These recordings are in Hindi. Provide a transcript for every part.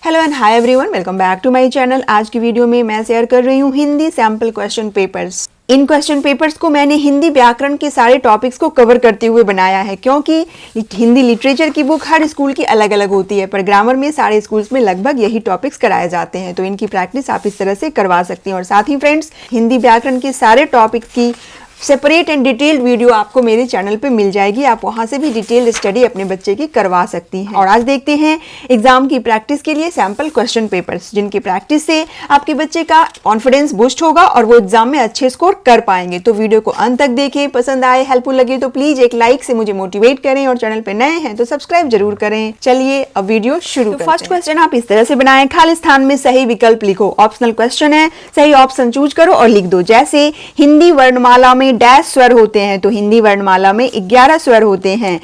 Hello and hi everyone, welcome back to my channel. आज की वीडियो में मैं शेयर कर रही हूँ हिंदी सैम्पल क्वेश्चन पेपर्स। इन क्वेश्चन पेपर्स को मैंने हिंदी व्याकरण के सारे टॉपिक्स को कवर करते हुए बनाया है, क्योंकि हिंदी लिटरेचर की बुक हर स्कूल की अलग अलग होती है, पर ग्रामर में सारे स्कूल्स में लगभग यही टॉपिक्स कराए जाते हैं। तो इनकी प्रैक्टिस आप इस तरह से करवा सकती हैं। और साथ ही फ्रेंड्स, हिंदी व्याकरण के सारे टॉपिक्स की सेपरेट एंड डिटेल्ड वीडियो आपको मेरे चैनल पे मिल जाएगी। आप वहां से भी डिटेल्ड स्टडी अपने बच्चे की करवा सकती हैं। और आज देखते हैं एग्जाम की प्रैक्टिस के लिए सैम्पल क्वेश्चन पेपर्स, जिनकी प्रैक्टिस से आपके बच्चे का कॉन्फिडेंस बूस्ट होगा और वो एग्जाम में अच्छे स्कोर कर पाएंगे। तो वीडियो को अंत तक देखें, पसंद आए, हेल्पफुल लगे तो प्लीज एक लाइक से मुझे मोटिवेट करें, और चैनल पे नए हैं तो सब्सक्राइब जरूर करें। चलिए अब वीडियो शुरू करते हैं। फर्स्ट क्वेश्चन आप इस तरह से बनाएं, खाली स्थान में सही विकल्प लिखो। ऑप्शनल क्वेश्चन है, सही ऑप्शन चूज करो और लिख दो। जैसे हिंदी वर्णमाला में डैश स्वर होते हैं, तो हिंदी वर्णमाला में 11 स्वर होते हैं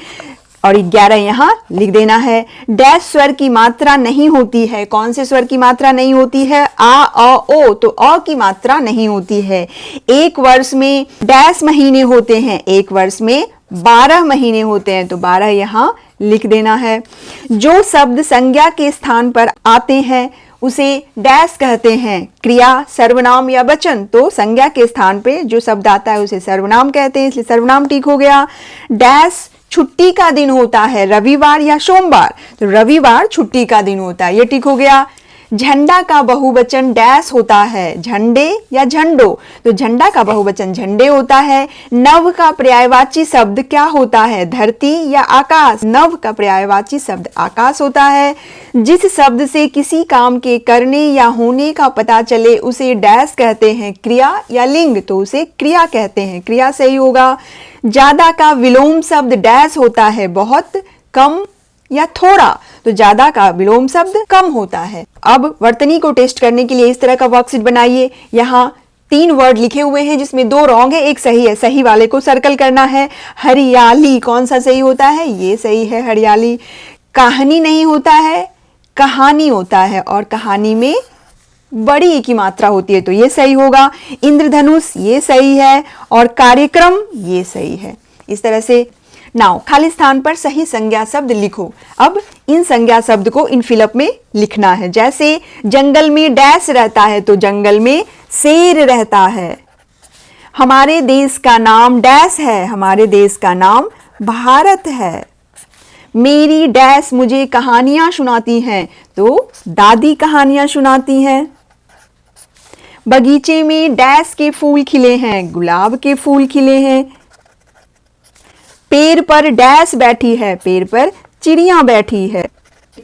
और 11 यहाँ लिख देना है। डैश स्वर की मात्रा नहीं होती है। कौन से स्वर की मात्रा नहीं होती है? आ, अ, ओ, तो अ की मात्रा नहीं होती है। एक वर्ष में डैश महीने होते हैं, एक वर्ष में 12 महीने होते हैं, तो 12 यहाँ लिख देना है। जो शब्द संज्ञा के स्थान पर आते हैं उसे डैश कहते हैं, क्रिया, सर्वनाम या वचन। तो संज्ञा के स्थान पे जो शब्द आता है उसे सर्वनाम कहते हैं, इसलिए सर्वनाम ठीक हो गया। डैश छुट्टी का दिन होता है, रविवार या सोमवार, तो रविवार छुट्टी का दिन होता है, ये ठीक हो गया। झंडा का बहुवचन डैश होता है, झंडे या झंडो, तो झंडा का बहुवचन झंडे होता है। नव का पर्यायवाची शब्द क्या होता है? धरती या आकाश, नव का पर्यायवाची शब्द आकाश होता है। जिस शब्द से किसी काम के करने या होने का पता चले उसे डैश कहते हैं, क्रिया या लिंग, तो उसे क्रिया कहते हैं, क्रिया सही होगा। ज्यादा का विलोम शब्द डैश होता है, बहुत, कम या थोड़ा, तो ज्यादा का विलोम शब्द कम होता है। अब वर्तनी को टेस्ट करने के लिए इस तरह का वर्कशीट बनाइए। यहाँ 3 वर्ड लिखे हुए हैं जिसमें 2 रॉन्ग है, एक सही है। सही वाले को सर्कल करना है। हरियाली कौन सा सही होता है? ये सही है, हरियाली। कहानी नहीं होता है, कहानी होता है, और कहानी में बड़ी ई की मात्रा होती है, तो ये सही होगा। इंद्रधनुष ये सही है, और कार्यक्रम ये सही है। इस तरह से नाउ खाली स्थान पर सही संज्ञा शब्द लिखो। अब इन संज्ञा शब्द को इन फिलअप में लिखना है। जैसे जंगल में डैश रहता है, तो जंगल में शेर रहता है। हमारे देश का नाम डैश है, हमारे देश का नाम भारत है। मेरी डैश मुझे कहानियां सुनाती हैं, तो दादी कहानियां सुनाती हैं। बगीचे में डैश के फूल खिले हैं, गुलाब के फूल खिले हैं। पेड़ पर डैश बैठी है, पेड़ पर चिड़िया बैठी है।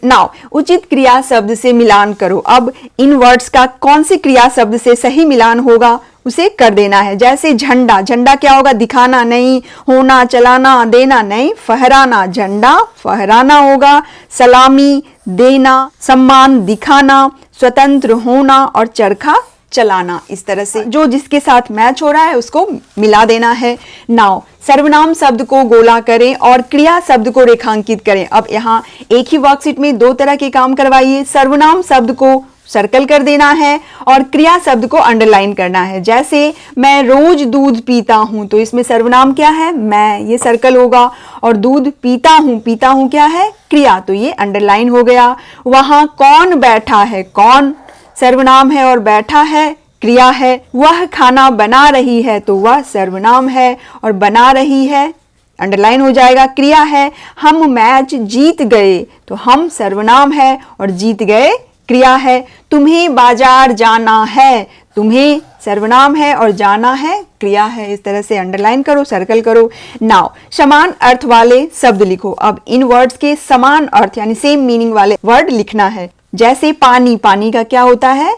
नाउ उचित क्रिया शब्द से मिलान करो। अब इन वर्ड्स का कौन सी क्रिया शब्द से सही मिलान होगा उसे कर देना है। जैसे झंडा, झंडा क्या होगा? दिखाना नहीं, होना, चलाना, देना नहीं, फहराना, झंडा फहराना होगा। सलामी देना, सम्मान दिखाना, स्वतंत्र होना, और चरखा चलाना। इस तरह से जो जिसके साथ मैच हो रहा है उसको मिला देना है। नाउ सर्वनाम शब्द को गोला करें और क्रिया शब्द को रेखांकित करें। अब यहाँ एक ही वर्कशीट में 2 तरह के काम करवाइए। सर्वनाम शब्द को सर्कल कर देना है और क्रिया शब्द को अंडरलाइन करना है। जैसे मैं रोज दूध पीता हूं, तो इसमें सर्वनाम क्या है? मैं, ये सर्कल होगा। और दूध पीता हूं क्या है? क्रिया, तो ये अंडरलाइन हो गया। वहां कौन बैठा है? कौन सर्वनाम है और बैठा है क्रिया है। वह खाना बना रही है, तो वह सर्वनाम है और बना रही है अंडरलाइन हो जाएगा, क्रिया है। हम मैच जीत गए, तो हम सर्वनाम है और जीत गए क्रिया है। तुम्हें बाजार जाना है, तुम्हें सर्वनाम है और जाना है क्रिया है। इस तरह से अंडरलाइन करो, सर्कल करो। नाउ समान अर्थ वाले शब्द लिखो। अब इन वर्ड्स के समान अर्थ यानी सेम मीनिंग वाले वर्ड लिखना है। जैसे पानी, पानी का क्या होता है?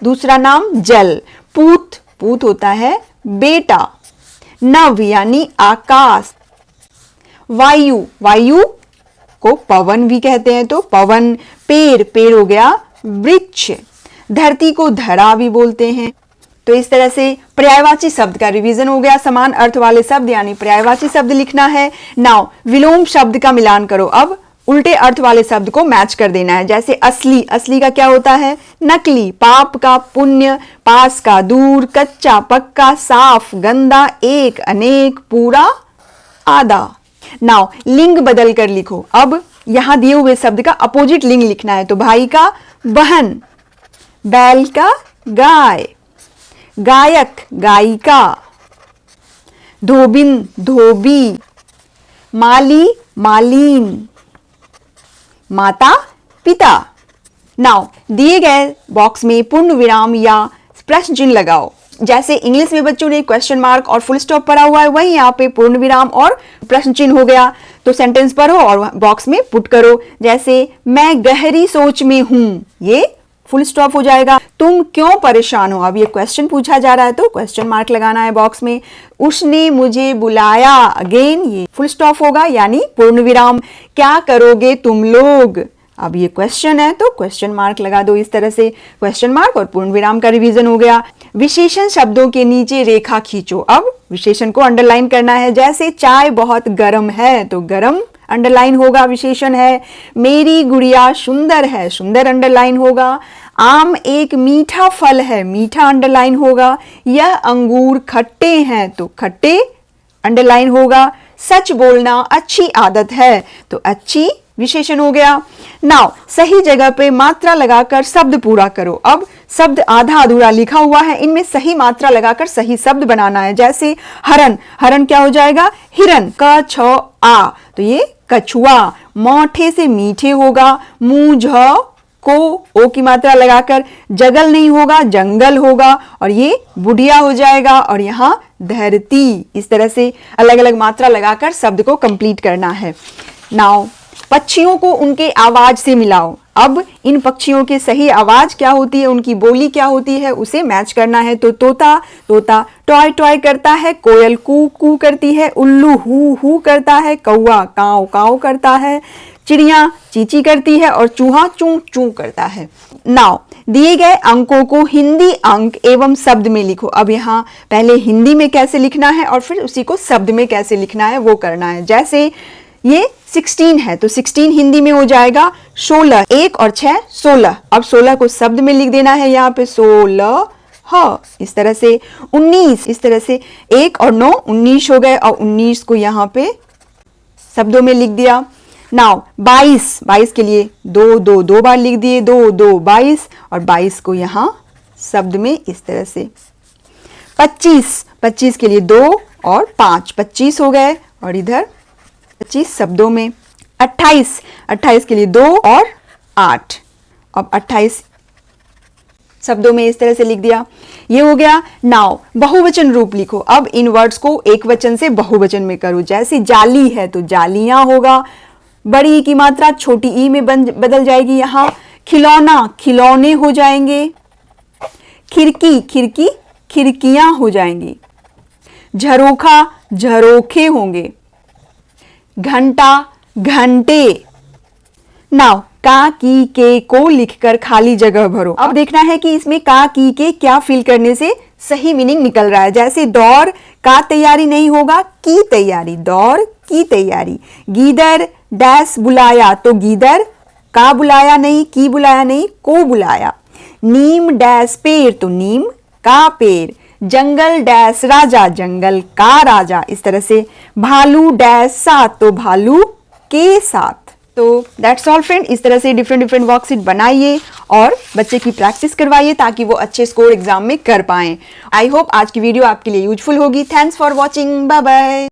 दूसरा नाम जल। पूत, पूत होता है बेटा। नभ यानी आकाश। वायु, वायु को पवन भी कहते हैं, तो पवन। पेड़, पेड़ हो गया वृक्ष। धरती को धरा भी बोलते हैं। तो इस तरह से पर्यायवाची शब्द का रिवीजन हो गया। समान अर्थ वाले शब्द यानी पर्यायवाची शब्द लिखना है। नाउ विलोम शब्द का मिलान करो। अब उल्टे अर्थ वाले शब्द को मैच कर देना है। जैसे असली, असली का क्या होता है? नकली। पाप का पुण्य, पास का दूर, कच्चा पक्का, साफ गंदा, एक अनेक, पूरा आधा। नाउ लिंग बदल कर लिखो। अब यहां दिए हुए शब्द का अपोजिट लिंग लिखना है, तो भाई का बहन, बैल का गाय, गायक गायिका, धोबिन धोबी, माली मालीन, माता पिता। नाउ दिए गए बॉक्स में पूर्ण विराम या प्रश्न चिन्ह लगाओ। जैसे इंग्लिश में बच्चों ने क्वेश्चन मार्क और फुल स्टॉप पढ़ा हुआ है, वहीं यहाँ पे पूर्ण विराम और प्रश्न चिन्ह हो गया। तो सेंटेंस पढ़ो और बॉक्स में पुट करो। जैसे मैं गहरी सोच में हूं, ये फुल स्टॉप हो जाएगा। तुम क्यों परेशान हो, अब ये क्वेश्चन पूछा जा रहा है तो क्वेश्चन मार्क लगाना है बॉक्स में। उसने मुझे बुलाया, अगेन ये फुल स्टॉप होगा यानी पूर्ण विराम। क्या करोगे तुम लोग, अब ये क्वेश्चन है तो क्वेश्चन मार्क लगा दो। इस तरह से क्वेश्चन मार्क और पूर्ण विराम का रिवीजन हो गया। विशेषण शब्दों के नीचे रेखा खींचो। अब विशेषण को अंडरलाइन करना है। जैसे चाय बहुत गर्म है तो गर्म अंडरलाइन होगा, विशेषण है। मेरी गुड़िया सुंदर है, सुंदर अंडरलाइन होगा। आम एक मीठा फल है, मीठा अंडरलाइन होगा। यह अंगूर खट्टे हैं तो खट्टे अंडरलाइन होगा। सच बोलना अच्छी आदत है तो अच्छी विशेषण हो गया। नाउ सही जगह पे मात्रा लगाकर शब्द पूरा करो। अब शब्द आधा अधूरा लिखा हुआ है, इनमें सही मात्रा लगाकर सही शब्द बनाना है। जैसे हरन, हरन क्या हो जाएगा, हिरन, क छ आ तो ये कछुआ। मोठे से मीठे होगा, मुंह झ को ओ की मात्रा लगाकर। जगल नहीं होगा, जंगल होगा और ये बुढ़िया हो जाएगा। और यहाँ धरती, इस तरह से अलग अलग मात्रा लगाकर शब्द को कंप्लीट करना है। नाउ पक्षियों को उनके आवाज से मिलाओ। अब इन पक्षियों की सही आवाज क्या होती है, उनकी बोली क्या होती है, उसे मैच करना है। तो तोता, तोता टॉय टॉय करता है। कोयल कू कू करती है। उल्लू हु हु करता है। कौवा काव काव करता है। चिड़िया चींची करती है और चूहा चू चू करता है। नाउ दिए गए अंकों को हिंदी अंक एवं शब्द में लिखो। अब यहाँ पहले हिंदी में कैसे लिखना है और फिर उसी को शब्द में कैसे लिखना है वो करना है। जैसे ये 16 है तो 16 हिंदी में हो जाएगा 16, 1 और 6 16। अब 16 को शब्द में लिख देना है, यहाँ पे 16 ह। इस तरह से 19, इस तरह से 1 और 9 19 हो गए और 19 को यहाँ पे शब्दों में लिख दिया। नाउ 22, 22 के लिए 2 2 2 बार लिख दिए, 2 2 22 और 22 को यहाँ शब्द में इस तरह से। 25, 25 के लिए 2 और 5 25 हो गए और इधर 25 शब्दों में। 28, 28 के लिए 2 और 8। अब 28 शब्दों में इस तरह से लिख दिया, ये हो गया। नाउ बहुवचन रूप लिखो। अब इन वर्ड्स को एक वचन से बहुवचन में करो। जैसे जाली है तो जालियां होगा, बड़ी ई की मात्रा छोटी ई में बदल जाएगी। यहाँ खिलौना खिलौने हो जाएंगे। खिड़की खिड़की खिड़कियां हो जाएंगी। झरोखा झरोखे होंगे। घंटा घंटे। नाउ का की के को लिखकर खाली जगह भरो। अब देखना है कि इसमें का की के क्या फिल करने से सही मीनिंग निकल रहा है। जैसे दौड़ का तैयारी नहीं होगा, की तैयारी, दौड़ की तैयारी। गीदड़ डैश बुलाया तो गीदड़ का बुलाया नहीं, की बुलाया नहीं, को बुलाया। नीम डैश पेड़ तो नीम का पेड़। जंगल डैश राजा, जंगल का राजा। इस तरह से भालू डैश साथ तो भालू के साथ। तो दैट्स ऑल फ्रेंड। इस तरह से डिफरेंट डिफरेंट वर्कशीट बनाइए और बच्चे की प्रैक्टिस करवाइए ताकि वो अच्छे स्कोर एग्जाम में कर पाएं। आई होप आज की वीडियो आपके लिए यूजफुल होगी। Thanks for watching, bye bye.